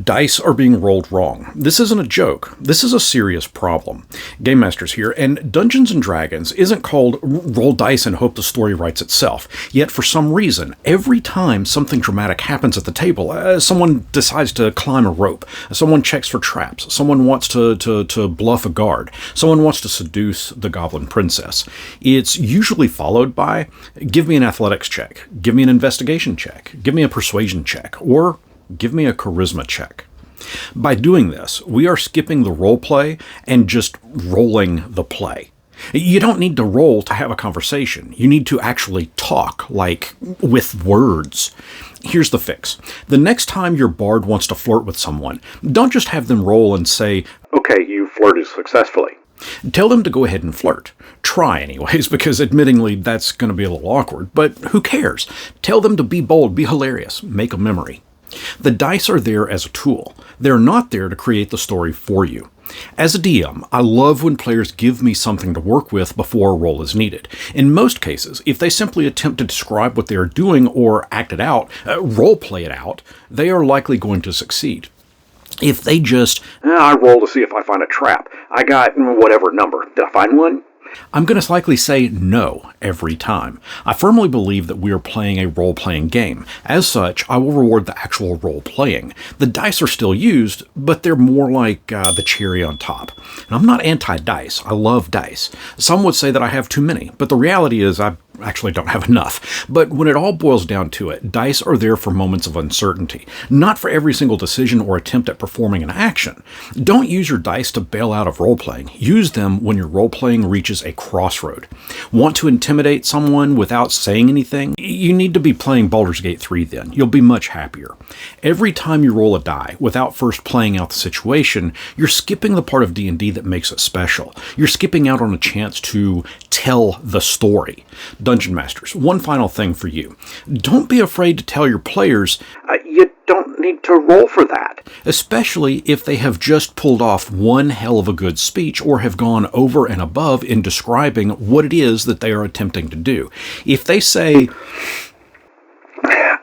Dice are being rolled wrong. This isn't a joke. This is a serious problem. GameMasters here, and Dungeons & Dragons isn't called roll dice and hope the story writes itself. Yet for some reason, every time something dramatic happens at the table, someone decides to climb a rope, someone checks for traps, someone wants to bluff a guard, someone wants to seduce the goblin princess, it's usually followed by, give me an athletics check, give me an investigation check, give me a persuasion check, or give me a charisma check. By doing this, we are skipping the role play and just rolling the play. You don't need to roll to have a conversation. You need to actually talk, like with words. Here's the fix. The next time your bard wants to flirt with someone, don't just have them roll and say, "Okay, you flirted successfully." Tell them to go ahead and flirt. Try anyways, because admittingly that's going to be a little awkward, but who cares? Tell them to be bold, be hilarious, make a memory. The dice are there as a tool. They're not there to create the story for you. As a DM, I love when players give me something to work with before a roll is needed. In most cases, if they simply attempt to describe what they are doing or act it out, role play it out, they are likely going to succeed. If they just, I roll to see if I find a trap. I got whatever number. Did I find one? I'm going to likely say no every time. I firmly believe that we are playing a role-playing game. As such, I will reward the actual role-playing. The dice are still used, but they're more like the cherry on top. And I'm not anti-dice. I love dice. Some would say that I have too many, but the reality is I actually don't have enough. But when it all boils down to it, dice are there for moments of uncertainty, not for every single decision or attempt at performing an action. Don't use your dice to bail out of role-playing. Use them when your role-playing reaches a crossroad. Want to intimidate someone without saying anything? You need to be playing Baldur's Gate 3 then. You'll be much happier. Every time you roll a die without first playing out the situation, you're skipping the part of D&D that makes it special. You're skipping out on a chance to tell the story. Dungeon Masters, one final thing for you. Don't be afraid to tell your players, you don't need to roll for that. Especially if they have just pulled off one hell of a good speech or have gone over and above in describing what it is that they are attempting to do. If they say,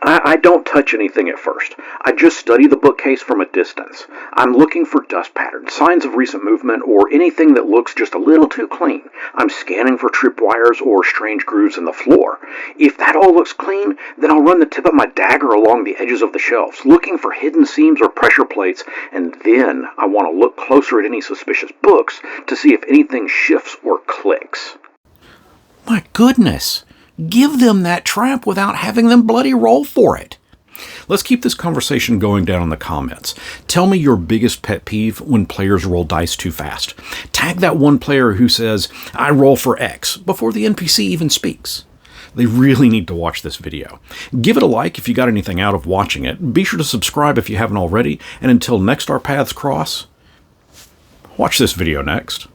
I don't touch anything at first. I just study the bookcase from a distance. I'm looking for dust patterns, signs of recent movement, or anything that looks just a little too clean. I'm scanning for tripwires or strange grooves in the floor. If that all looks clean, then I'll run the tip of my dagger along the edges of the shelves, looking for hidden seams or pressure plates, and then I want to look closer at any suspicious books to see if anything shifts or clicks. My goodness! Give them that trap without having them bloody roll for it. Let's keep this conversation going down in the comments. Tell me your biggest pet peeve when players roll dice too fast. Tag that one player who says, I roll for X, before the NPC even speaks. They really need to watch this video. Give it a like if you got anything out of watching it. Be sure to subscribe if you haven't already. And until next our paths cross, watch this video next.